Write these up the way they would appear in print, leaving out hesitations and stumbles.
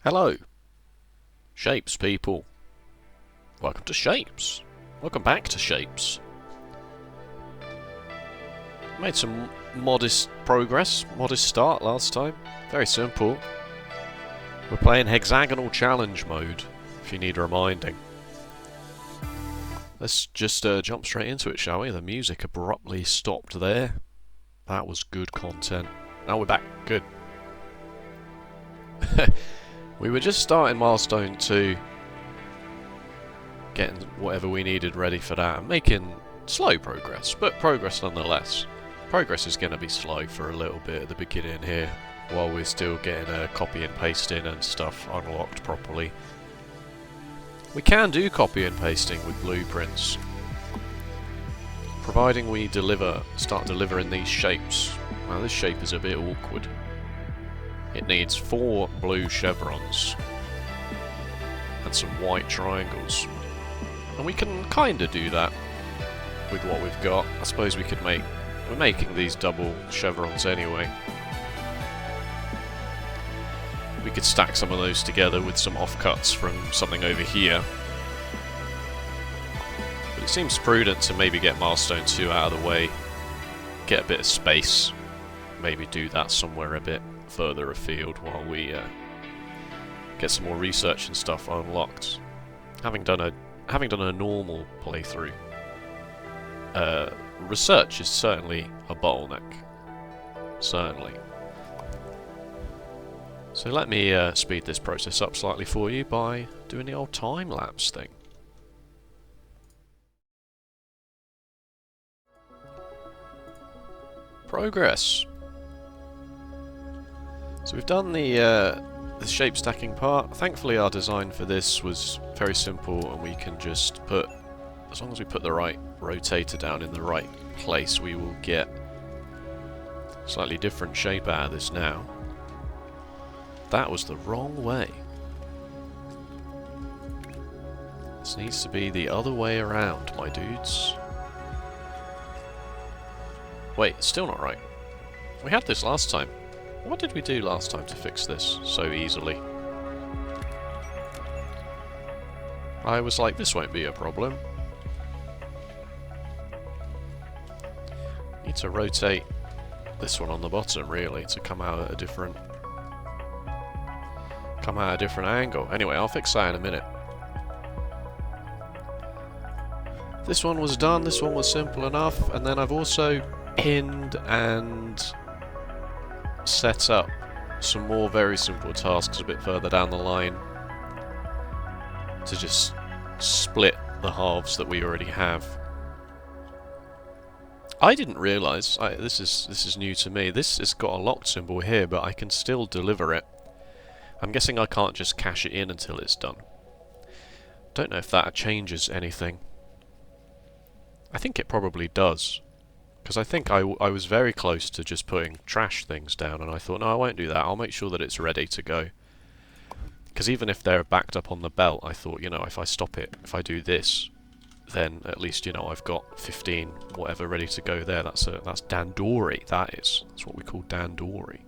Hello, Shapes people. Welcome to Shapes. Welcome back to Shapes. Made some modest progress, modest start last time. Very simple. We're playing Hexagonal challenge mode, if you need reminding. Let's just jump straight into it, shall we? The music abruptly stopped there. That was good content. Now we're back. Good. We were just starting Milestone 2, getting whatever we needed ready for that, and making slow progress, but progress nonetheless. Progress is going to be slow for a little bit at the beginning here, while we're still getting copy and pasting and stuff unlocked properly. We can do copy and pasting with blueprints, providing we start delivering these shapes. Now this shape is a bit awkward. It needs 4 blue chevrons and some white triangles. And we can kind of do that with what we've got. I suppose we could we're making these double chevrons anyway. We could stack some of those together with some offcuts from something over here. But it seems prudent to maybe get Milestone 2 out of the way, get a bit of space, maybe do that somewhere a bit further afield while we get some more research and stuff unlocked. Having done a normal playthrough, research is certainly a bottleneck. Certainly. So let me speed this process up slightly for you by doing the old time-lapse thing. Progress. So we've done the shape stacking part. Thankfully our design for this was very simple, and we can just put, as long as we put the right rotator down in the right place, we will get a slightly different shape out of this now. That was the wrong way. This needs to be the other way around, my dudes. Wait, it's still not right. We had this last time. What did we do last time to fix this so easily? I was like, this won't be a problem. Need to rotate this one on the bottom, really, to come out at a different angle. Anyway, I'll fix that in a minute. This one was done, this one was simple enough, and then I've also pinned and set up some more very simple tasks a bit further down the line to just split the halves that we already have. I didn't realise, this is new to me, this has got a locked symbol here, but I can still deliver it. I'm guessing I can't just cache it in until it's done. Don't know if that changes anything. I think it probably does. Because I think I was very close to just putting trash things down, and I thought, no, I won't do that, I'll make sure that it's ready to go. Because even if they're backed up on the belt, I thought, you know, if I stop it, if I do this, then at least, you know, I've got 15 whatever ready to go there. That's Dandori, that's what we call Dandori.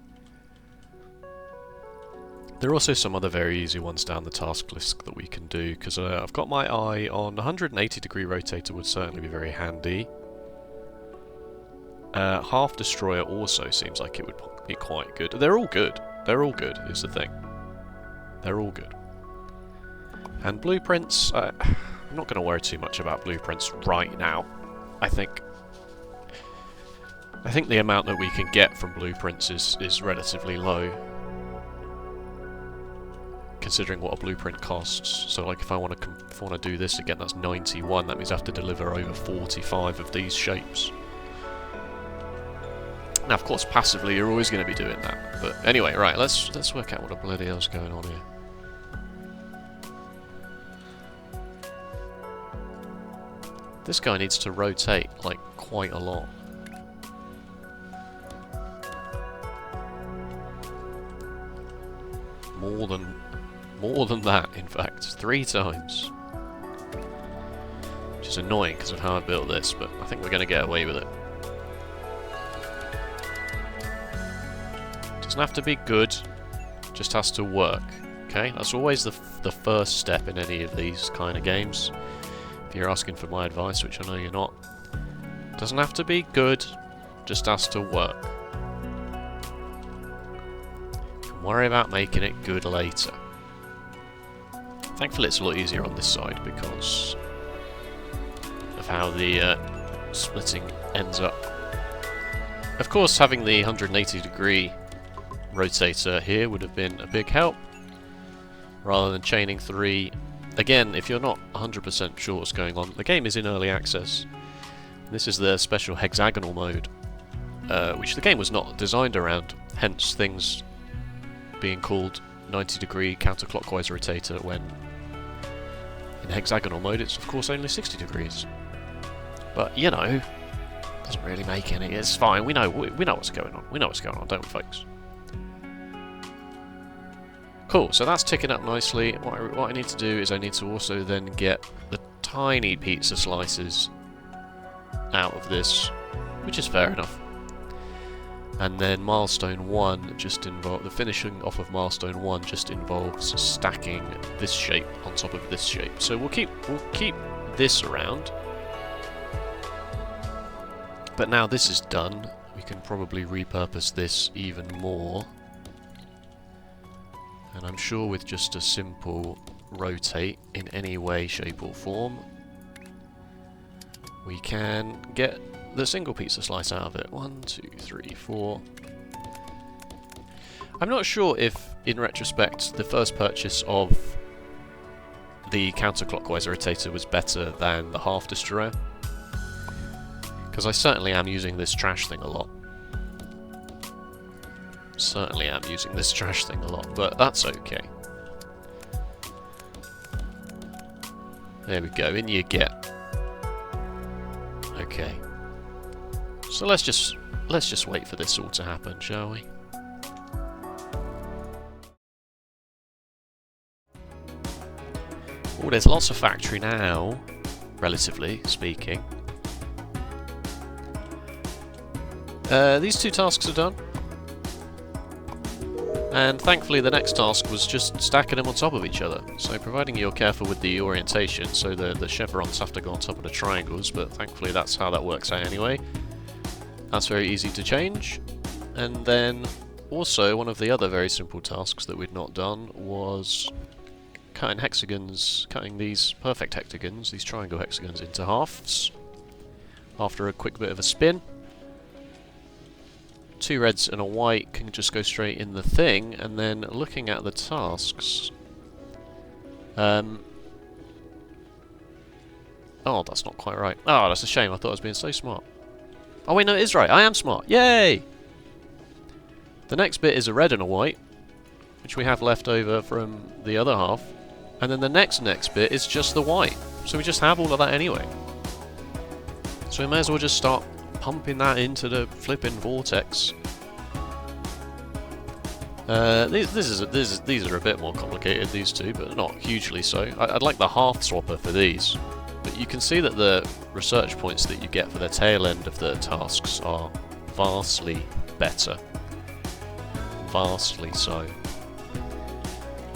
There are also some other very easy ones down the task list that we can do, because I've got my eye on 180 degree rotator would certainly be very handy. Half Destroyer also seems like it would be quite good. They're all good. They're all good, is the thing. They're all good. And blueprints, I'm not going to worry too much about blueprints right now. I think the amount that we can get from blueprints is relatively low, considering what a blueprint costs. So like if I want to do this again, that's 91. That means I have to deliver over 45 of these shapes. Now, of course, passively, you're always going to be doing that. But anyway, right, let's work out what the bloody hell's going on here. This guy needs to rotate, like, quite a lot. More than that, in fact. 3 times. Which is annoying because of how I built this, but I think we're going to get away with it. Doesn't have to be good, just has to work. Okay, that's always the first step in any of these kind of games. If you're asking for my advice, which I know you're not. Doesn't have to be good, just has to work. Don't worry about making it good later. Thankfully it's a lot easier on this side because of how the splitting ends up. Of course, having the 180-degree rotator here would have been a big help, rather than chaining 3. Again, if you're not 100% sure what's going on, the game is in early access. This is the special hexagonal mode, which the game was not designed around, hence things being called 90-degree counterclockwise rotator when in hexagonal mode it's of course only 60 degrees. But, you know, doesn't really make any. It's fine. We know what's going on. We know what's going on, don't we, folks? Cool. So that's ticking up nicely. What I need to do is I need to also then get the tiny pizza slices out of this, which is fair enough. And then Milestone 1 just involves the finishing off of Milestone 1 just involves stacking this shape on top of this shape. So we'll keep this around. But now this is done, we can probably repurpose this even more. And I'm sure with just a simple rotate in any way, shape or form, we can get the single pizza slice out of it. 1, 2, 3, 4. I'm not sure if, in retrospect, the first purchase of the counterclockwise rotator was better than the half destroyer. Because I certainly am using this trash thing a lot. Certainly am using this trash thing a lot, but that's okay. There we go, in you get. Okay. So let's just wait for this all to happen, shall we? Oh, there's lots of factory now, relatively speaking. These 2 tasks are done. And thankfully the next task was just stacking them on top of each other. So providing you're careful with the orientation, so the chevrons have to go on top of the triangles, but thankfully that's how that works out anyway. That's very easy to change. And then also one of the other very simple tasks that we'd not done was cutting hexagons, cutting these perfect hexagons, these triangle hexagons into halves after a quick bit of a spin. 2 reds and a white can just go straight in the thing, and then looking at the tasks. Oh, that's not quite right. Oh, that's a shame. I thought I was being so smart. Oh wait, no, it is right. I am smart. Yay! The next bit is a red and a white, which we have left over from the other half. And then the next bit is just the white. So we just have all of that anyway. So we may as well just start pumping that into the flipping vortex. These are a bit more complicated, these two, but not hugely so. I'd like the half swapper for these, but you can see that the research points that you get for the tail end of the tasks are vastly better. Vastly so.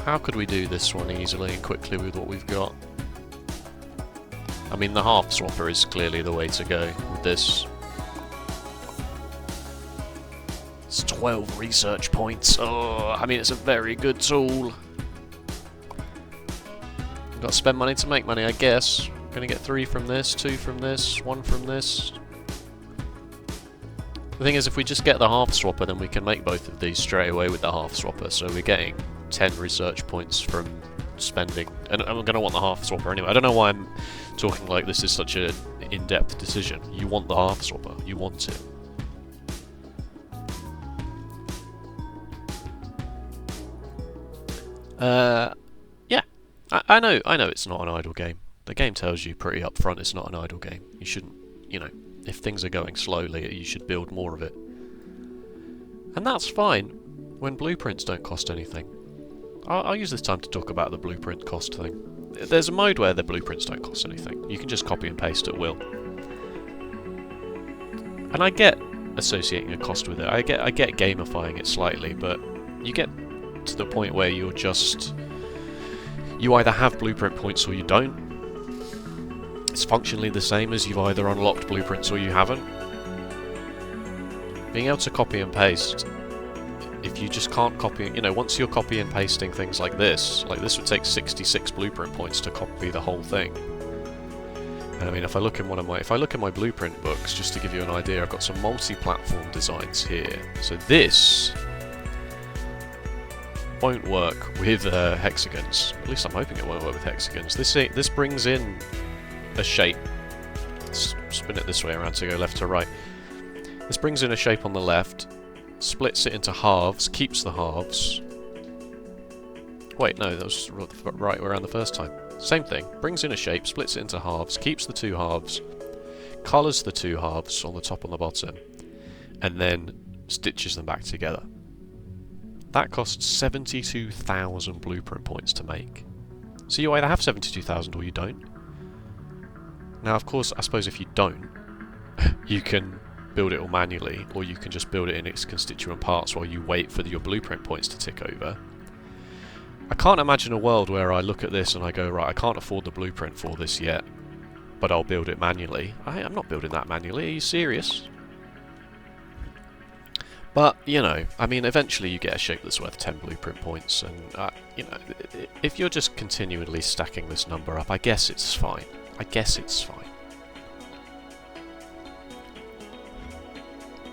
How could we do this one easily and quickly with what we've got? I mean, the half swapper is clearly the way to go with this. It's 12 research points. Oh, I mean, it's a very good tool. Got to spend money to make money, I guess. Gonna get 3 from this, 2 from this, 1 from this. The thing is, if we just get the half swapper, then we can make both of these straight away with the half swapper. So we're getting 10 research points from spending. And I'm gonna want the half swapper anyway. I don't know why I'm talking like this is such an in-depth decision. You want the half swapper. You want it. Yeah, I know it's not an idle game. The game tells you pretty upfront it's not an idle game. You shouldn't, you know, if things are going slowly, you should build more of it. And that's fine when blueprints don't cost anything. I'll use this time to talk about the blueprint cost thing. There's a mode where the blueprints don't cost anything. You can just copy and paste at will. And I get associating a cost with it. I get gamifying it slightly, but you get get to the point where you're just... You either have blueprint points or you don't. It's functionally the same as you've either unlocked blueprints or you haven't. Being able to copy and paste, if you just can't copy, you know, once you're copy and pasting things like this would take 66 blueprint points to copy the whole thing. And I mean, if I look in my blueprint books, just to give you an idea, I've got some multi-platform designs here. So this won't work with hexagons. At least I'm hoping it won't work with hexagons. This brings in a shape. Let's spin it this way around to go left to right. This brings in a shape on the left, splits it into halves, keeps the halves. Wait, no, that was right around the first time. Same thing, brings in a shape, splits it into halves, keeps the two halves, colours the two halves on the top and the bottom, and then stitches them back together. That costs 72,000 blueprint points to make. So you either have 72,000 or you don't. Now, of course, I suppose if you don't, you can build it all manually, or you can just build it in its constituent parts while you wait for your blueprint points to tick over. I can't imagine a world where I look at this and I go, right, I can't afford the blueprint for this yet, but I'll build it manually. I'm not building that manually, are you serious? But, you know, I mean, eventually you get a shape that's worth 10 blueprint points, and, you know, if you're just continually stacking this number up, I guess it's fine. I guess it's fine.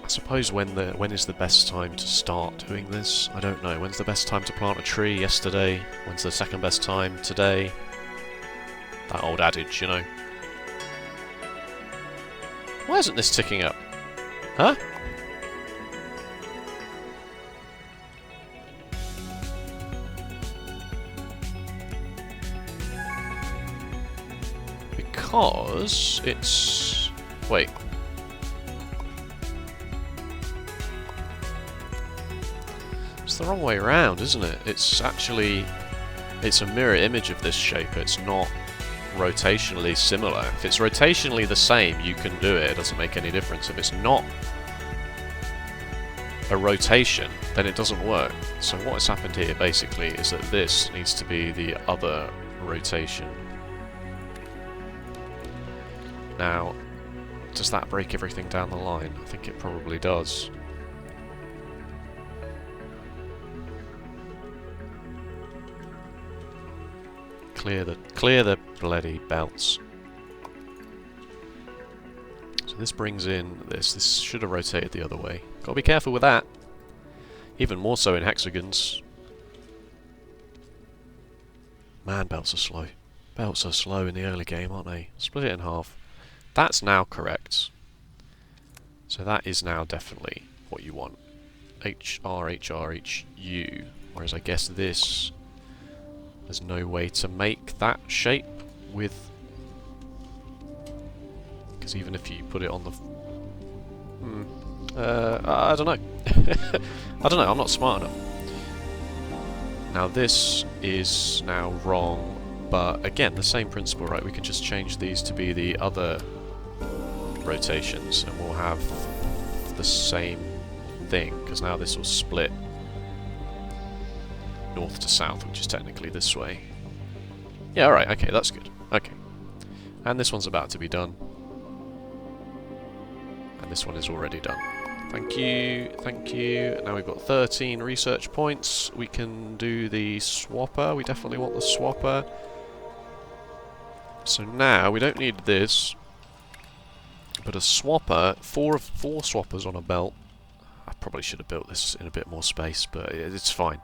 I suppose when is the best time to start doing this? I don't know. When's the best time to plant a tree? Yesterday? When's the second best time? Today? That old adage, you know. Why isn't this ticking up? Huh? Because it's... Wait. It's the wrong way around, isn't it? It's actually... It's a mirror image of this shape. It's not rotationally similar. If it's rotationally the same, you can do it. It doesn't make any difference. If it's not a rotation, then it doesn't work. So what has happened here, basically, is that this needs to be the other rotation. Now, does that break everything down the line? I think it probably does. Clear the bloody belts. So this brings in this. This should have rotated the other way. Gotta be careful with that. Even more so in hexagons. Man, belts are slow. Belts are slow in the early game, aren't they? Split it in half. That's now correct. So that is now definitely what you want. HRHRHU. Whereas I guess this... There's no way to make that shape with... Because even if you put it on the... I don't know. I don't know, I'm not smart enough. Now this is now wrong, but again, the same principle, right? We can just change these to be the other rotations and we'll have the same thing, because now this will split north to south, which is technically this way. Yeah, alright, okay, that's good. Okay. And this one's about to be done. And this one is already done. Thank you, thank you. Now we've got 13 research points. We can do the swapper. We definitely want the swapper. So now, we don't need this. But a swapper, four swappers on a belt. I probably should have built this in a bit more space, but it's fine.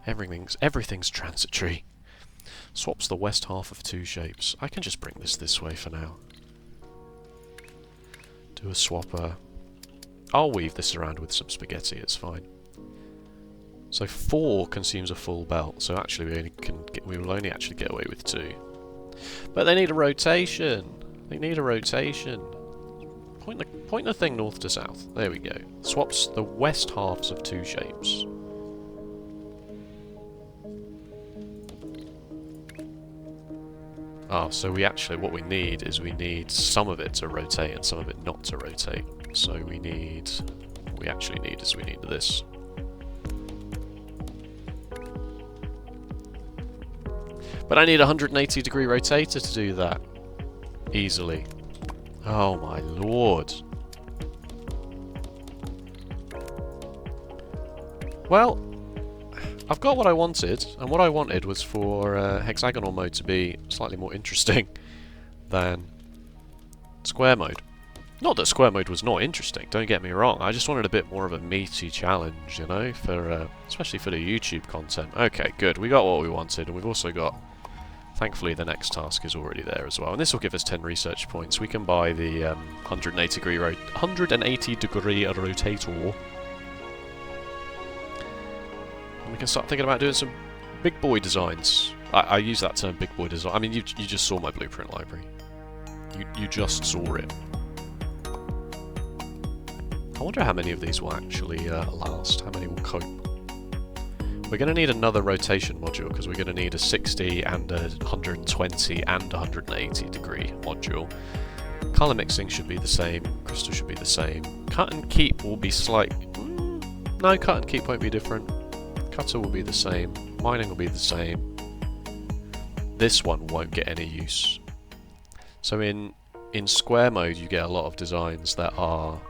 Everything's transitory. Swaps the west half of two shapes. I can just bring this way for now. Do a swapper. I'll weave this around with some spaghetti, it's fine. So 4 consumes a full belt, so actually we will only actually get away with 2. But they need a rotation. They need a rotation. Point the thing north to south. There we go. Swaps the west halves of two shapes. Oh, so what we need is we need some of it to rotate and some of it not to rotate. So we need this. But I need a 180-degree rotator to do that. Easily. Oh my lord. Well, I've got what I wanted, and what I wanted was for hexagonal mode to be slightly more interesting than square mode. Not that square mode was not interesting, don't get me wrong, I just wanted a bit more of a meaty challenge, you know, for especially for the YouTube content. Okay, good, we got what we wanted, and we've also got, thankfully the next task is already there as well, and this will give us 10 research points. We can buy the 180-degree rotator. We can start thinking about doing some big boy designs. I use that term, big boy design. I mean, you just saw my blueprint library. You just saw it. I wonder how many of these will actually last. How many will cope? We're going to need another rotation module because we're going to need a 60 and a 120 and 180 degree module. Color mixing should be the same. Crystal should be the same. Cut and keep will be slight. No, cut and keep won't be different. Cutter will be the same, mining will be the same. This one won't get any use. So in square mode you get a lot of designs that are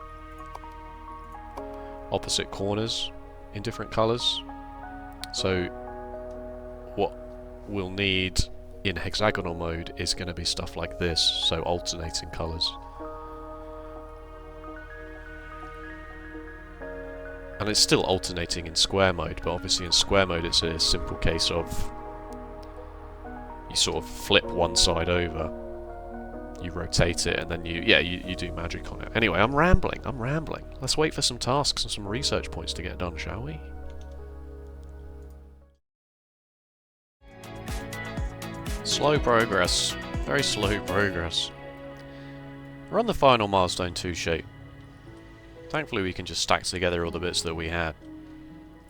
opposite corners in different colours. So what we'll need in hexagonal mode is going to be stuff like this, so alternating colours. And it's still alternating in square mode, but obviously in square mode it's a simple case of you sort of flip one side over, you rotate it, and then you do magic on it. Anyway, I'm rambling. Let's wait for some tasks and some research points to get done, shall we? Slow progress. Very slow progress. We're on the final Milestone 2 shape. Thankfully we can just stack together all the bits that we had.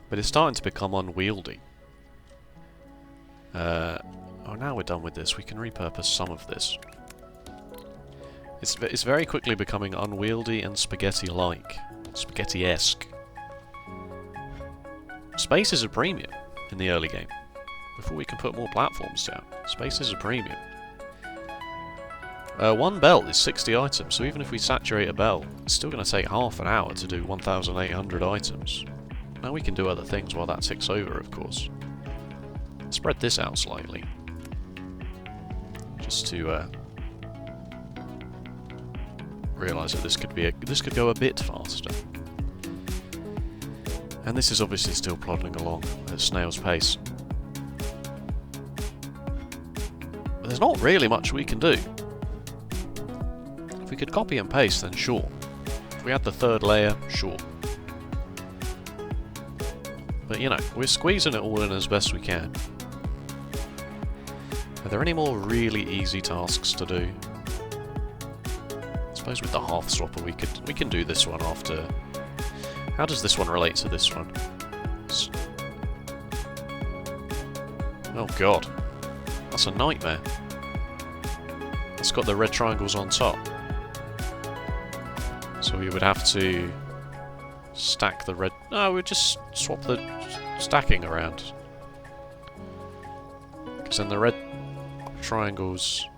But it's starting to become unwieldy. Oh, now we're done with this. We can repurpose some of this. It's very quickly becoming unwieldy and spaghetti-like. Spaghetti-esque. Space is a premium in the early game. Before we can put more platforms down. Space is a premium. One belt is 60 items, so even if we saturate a belt, it's still going to take half an hour to do 1,800 items. Now we can do other things while that ticks over, of course. Spread this out slightly. Just to realise that this could go a bit faster. And this is obviously still plodding along at a snail's pace. But there's not really much we can do. If we could copy and paste, then sure. If we had the third layer, sure. But you know, we're squeezing it all in as best we can. Are there any more really easy tasks to do? I suppose with the half swapper we can do this one after. How does this one relate to this one? Oh god. That's a nightmare. It's got the red triangles on top. So we would have to stack the red... No, we'd just swap the stacking around. Because then the red triangles...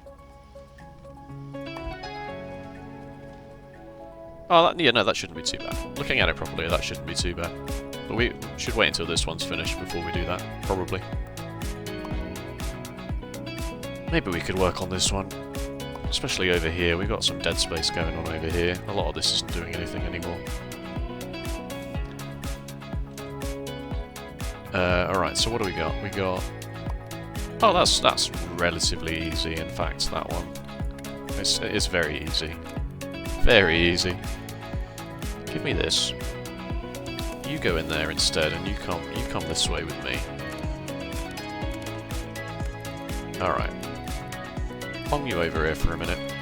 Oh, yeah, no, that shouldn't be too bad. Looking at it properly, that shouldn't be too bad. But we should wait until this one's finished before we do that, probably. Maybe we could work on this one. Especially over here, we've got some dead space going on over here. A lot of this isn't doing anything anymore. Alright, so what do we got? We got... Oh, that's relatively easy, in fact, that one. It's very easy. Very easy. Give me this. You go in there instead, and you come this way with me. Alright. Pong you over here for a minute.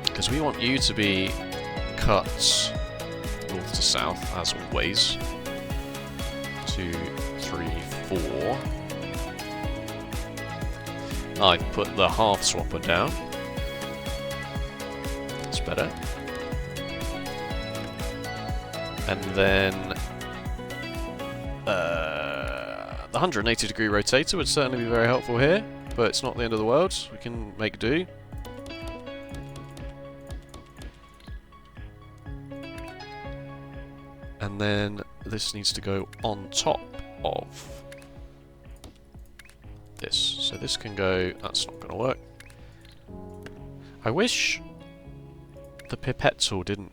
Because we want you to be cut north to south, as always. 2, 3, 4. I put the half swapper down. That's better. And then The 180 degree rotator would certainly be very helpful here, but it's not the end of the world. We can make do. And then this needs to go on top of this. So this can go... That's not going to work. I wish the pipette tool didn't...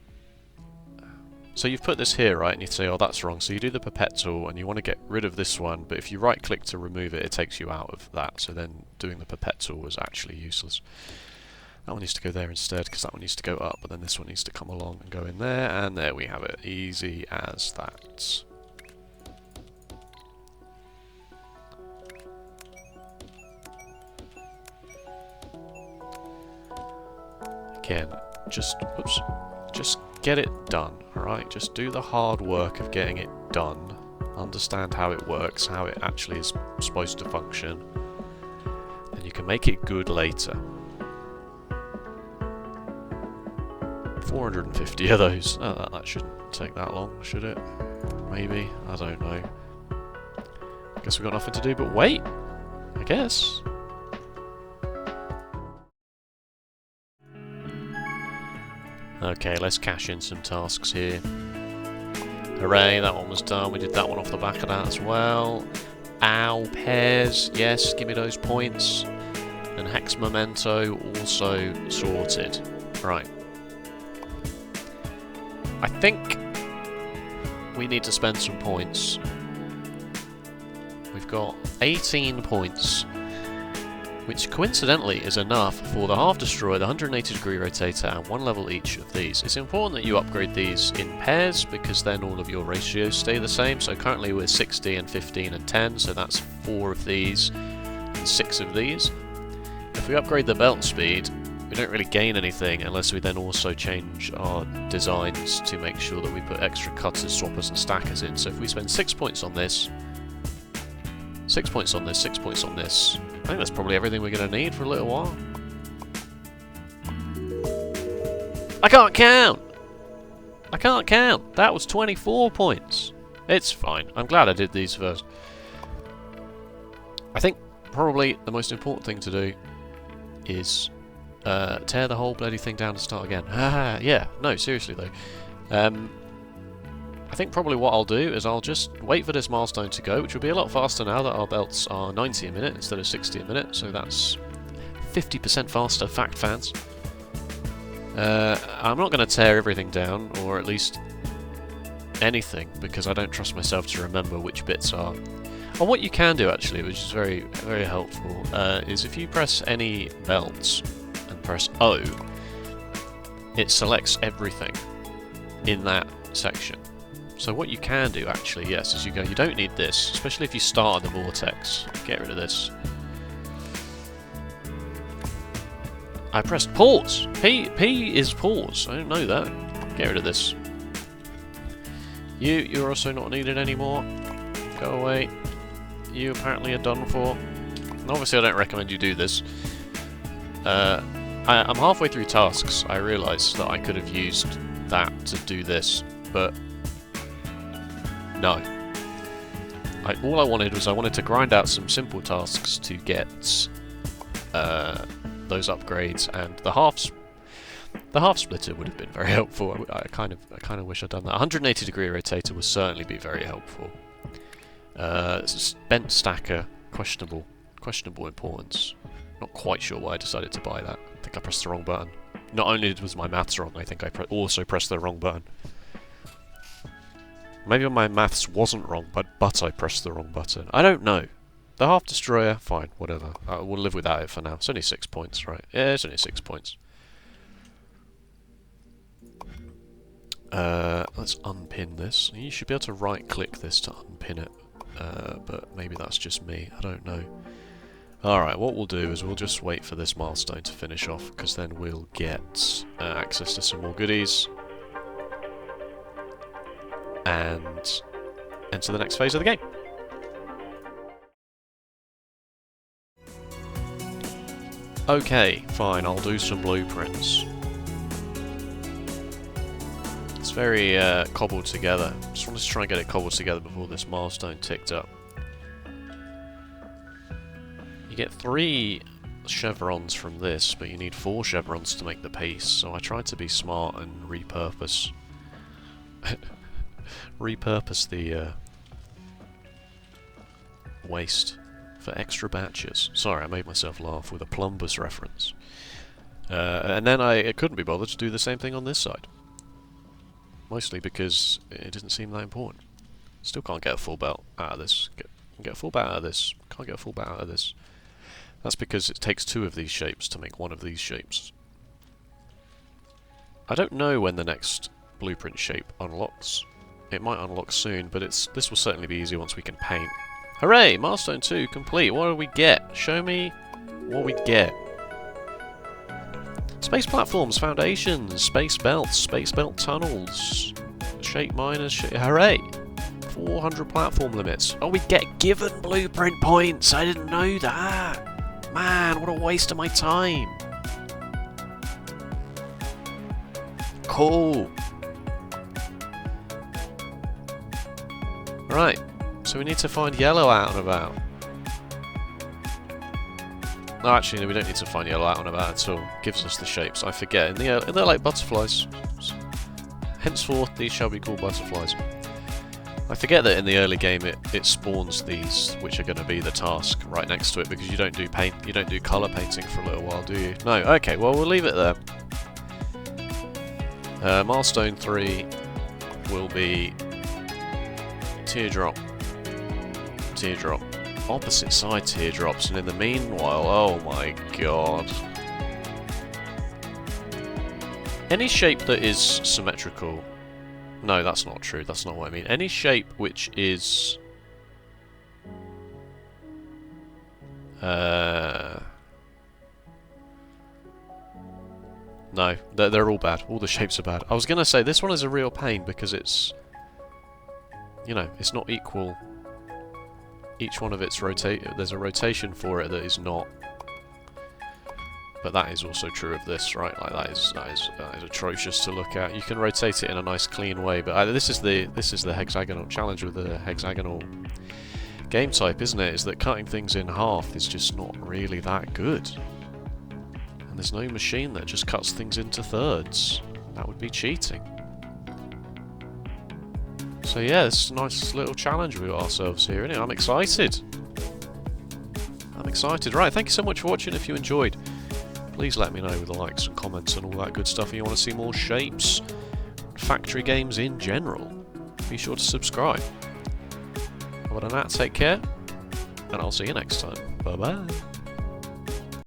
So you've put this here, right? And you say, oh, that's wrong. So you do the pipette tool and you want to get rid of this one, but if you right click to remove it, it takes you out of that. So then doing the pipette tool was actually useless. That one needs to go there instead, because that one needs to go up, but then this one needs to come along and go in there, and there we have it. Easy as that. Again, just get it done, alright? Just do the hard work of getting it done. Understand how it works, how it actually is supposed to function. And you can make it good later. 450 of those. Oh, that shouldn't take that long, should it? Maybe. I don't know. Guess we've got nothing to do but wait. I guess. Okay, let's cash in some tasks here. Hooray, that one was done. We did that one off the back of that as well. Ow, pairs. Yes, give me those points. And Hex Memento also sorted. Right. I think we need to spend some points. We've got 18 points, which coincidentally is enough for the Half Destroyer, the 180 degree rotator, and 1 level each of these. It's important that you upgrade these in pairs, because then all of your ratios stay the same. So currently we're 60 and 15 and 10, so that's 4 of these and 6 of these. If we upgrade the belt speed, we don't really gain anything unless we then also change our designs to make sure that we put extra cutters, swappers and stackers in. So if we spend 6 points on this, 6 points on this, 6 points on this, I think that's probably everything we're going to need for a little while. I can't count! I can't count! That was 24 points. It's fine. I'm glad I did these first. I think probably the most important thing to do is tear the whole bloody thing down and start again. Yeah, no, seriously though. I think probably what I'll do is I'll just wait for this milestone to go, which will be a lot faster now that our belts are 90 a minute instead of 60 a minute, so that's 50% faster, fact fans. I'm not going to tear everything down, or at least anything, because I don't trust myself to remember which bits are. And what you can do actually, which is very, very helpful, is if you press any belts and press O, it selects everything in that section. So what you can do actually, yes, is you go, you don't need this, especially if you start at the vortex. Get rid of this. I pressed pause. P is pause. I didn't know that. Get rid of this. You're also not needed anymore. Go away. You apparently are done for. And obviously I don't recommend you do this. I'm halfway through tasks. I realise that I could have used that to do this, but no. All I wanted was I wanted to grind out some simple tasks to get those upgrades, and the half splitter would have been very helpful. I kind of wish I'd done that. 180 degree rotator would certainly be very helpful. Bent stacker, questionable importance. Not quite sure why I decided to buy that. I think I pressed the wrong button. Not only was my maths wrong, I think I also pressed the wrong button. Maybe my maths wasn't wrong, but I pressed the wrong button. I don't know. The Half Destroyer, fine, whatever. We'll live without it for now. It's only 6 points, right? Yeah, it's only 6 points. Let's unpin this. You should be able to right-click this to unpin it. But maybe that's just me. I don't know. Alright, what we'll do is we'll just wait for this milestone to finish off, because then we'll get access to some more goodies. And enter the next phase of the game. Okay, fine, I'll do some blueprints. It's very cobbled together. Just wanted to try and get it cobbled together before this milestone ticked up. get 3 chevrons from this, but you need 4 chevrons to make the piece, so I tried to be smart and repurpose the waste for extra batches. Sorry, I made myself laugh with a plumber's reference. And then I couldn't be bothered to do the same thing on this side. Mostly because it didn't seem that important. Still can't get a full belt out of this. Get a full belt out of this. Can't get a full belt out of this. That's because it takes 2 of these shapes to make 1 of these shapes. I don't know when the next blueprint shape unlocks. It might unlock soon, but this will certainly be easy once we can paint. Hooray! Milestone 2 complete. What do we get? Show me what we get. Space platforms, foundations, space belt tunnels, shape miners, hooray! 400 platform limits. Oh, we get given blueprint points! I didn't know that! Man, what a waste of my time! Cool! Right, so we need to find yellow out and about. No, actually, no, we don't need to find yellow out and about at all. It gives us the shapes. I forget. And they're like butterflies. Henceforth, these shall be called butterflies. I forget that in the early game it spawns these, which are going to be the task right next to it, because you don't do colour painting for a little while, do you? No. Okay. Well, we'll leave it there. Milestone 3 will be teardrop, opposite side teardrops, and in the meanwhile, oh my god. Any shape that is symmetrical... No, that's not true, that's not what I mean. Any shape which is... No, they're all bad. All the shapes are bad. I was going to say, this one is a real pain because it's... You know, it's not equal. Each one of its there's a rotation for it that is not. But that is also true of this, right? Like that is atrocious to look at. You can rotate it in a nice, clean way, but this is the hexagonal challenge with the hexagonal game type, isn't it? Is that cutting things in half is just not really that good. And there's no machine that just cuts things into thirds. That would be cheating. So yeah, it's a nice little challenge we got ourselves here, isn't it? I'm excited. Right, thank you so much for watching. If you enjoyed, please let me know with the likes and comments and all that good stuff. If you want to see more shapes, factory games in general, be sure to subscribe. Other than that, take care, and I'll see you next time. Bye bye.